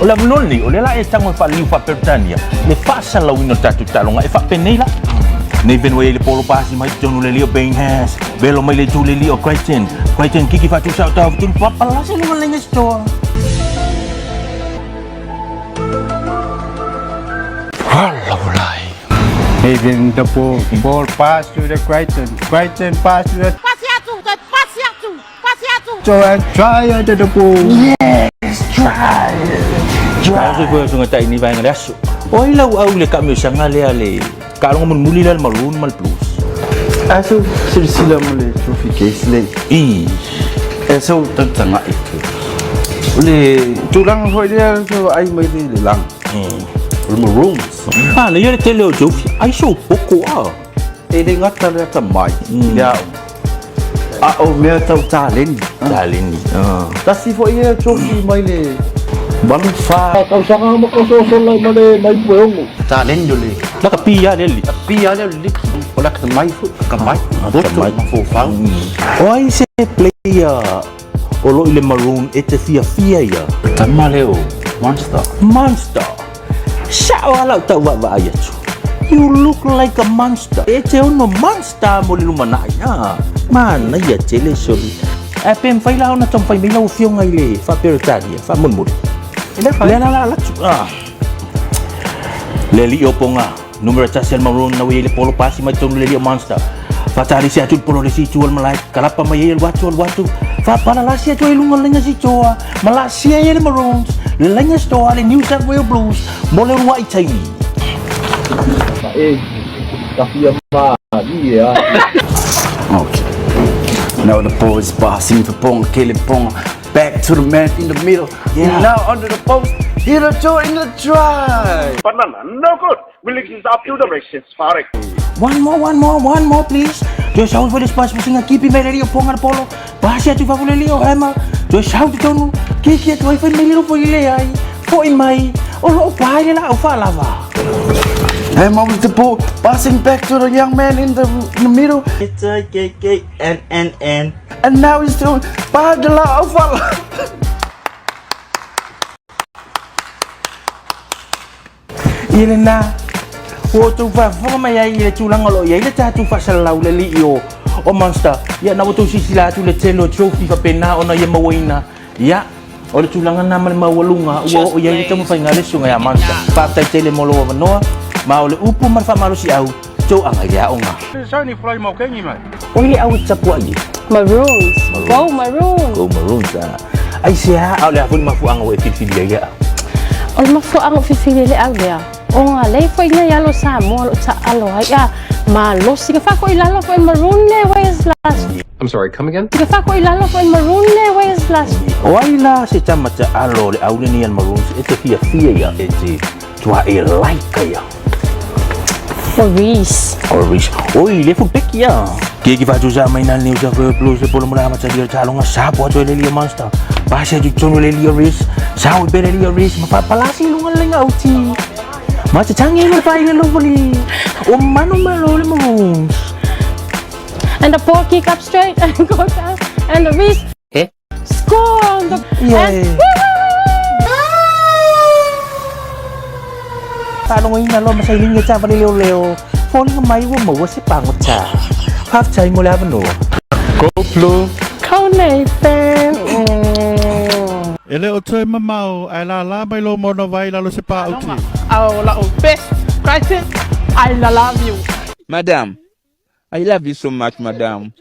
Ola mloni, ola la e tango fa liu fa pertania. Le fa sala wino tatu talonga e fa penela. Nei venwe le polo pasi mai tonu le lio bang has. Belo mai le tu le lio Christian. Christian kiki fa tu sa ta tu papa la se lo lenga store. Alright. Even the ball pass to the Crichton pass to the so I try under the ball. Yes, try. Try ko so ngata ini ba ngalaso. Oy law aw le kami sanga le ale. Kalong mun muli lal maroon mal plus. Aso silsila mo le trophy case le. Eso tanga ito. Le tulang hoy dia so ay may lang. Maroons. Le yele tele o jofi. Ai so poko ah. Ele ngata le tamai. Ya. Meu talent. Talent. Kasi fo ia trophy mai le. Balu fa. Kau sanga mo ko so lai male mai puong. Talent yo le. La kapia le. Pia le lik. Ola ka mai fu ka mai. Boto fo fa. Oi se player. Olo ile maroon ete fia ya. Tamaleo. Monster. Sao ala tau wa ayatu. You look like a monster. Ete ono monster mo le lumana ya. Mana ya tele soli. Pem fai la ona tom fai mila o fio ngai le fa pertania fa mun mun. Le la le li oponga numero tasel maroon na wele polo pasi mai tonu le li monster. Fa tari si atul polo le si tual malai kalapa mai el watu fa pala la si atu lunga lenga si toa Malaysia le Maroons le lenga stoa le New South Wales Blues mo le wa itai. Tapi apa dia? Okay. Now the ball is passing to Pong, Kelly Pong, back to the man in the middle. Yeah. Now under the post, hit a toe in the drive. Banana, no good. Willis is up to the races, Farek. One more, please. Just out for this pass, pushing a keepy Melody Pong and Polo. Pass it to Favulio Hammer. Just out to Tonu, kick it, wife and Melody for Ilai. For in my, oh, Pile of Falava. Hammer with the ball, passing back to the young man in the middle. It's a K, N. And now he's doing Padala of Falava. Ilena. Wotu fa fa mai ai le tulang lo ia le tatu fa salau le lio o monster ya na wotu sisila tu le telo trophy fa pena ona ia mawina ya o le tulanga na mal mawalunga o ia le tamu fa ngale sunga ya monster fa tai tele molo wa no ma o le upu mar fa malu si au to anga ya onga Sani fly mo kengi mai. o le au tsapu ai Maroons. Go Maroons. Ai sia au le afu mafu anga we fili ya O mafu anga fili le au dia. O nga lei foi nga yalo Samoan lo sa alo ya malo singa fa ko ilalo foi maroon le wes last. I'm sorry, come again? Singa fa ko ilalo foi maroon le wes last. Waila se tamata alo le au ni al Maroons ete fia ya ete tua e like ya Maurice. Oi le fu pekia ke ki fatu za mai na New South Wales Blues le polo mara mata dia talonga sapo to le li monster pasha ju tono le li ris sao be le li ris ma palasi lunga lenga uti Macam canggih le pai le boli. Mano le Maroons. And the ball kick up straight and go down and the wrist. Score on the Kalau ngin lo masailing nga cha pa leo. Falling mai wo mo se pangot cha. Half chai mo la bano. Go Blue. Kau nei fan. Ele o toi mamau ai la mai lo mono vai la lo se pa uti. Our best Christian, I love you. Madam, I love you so much, madam.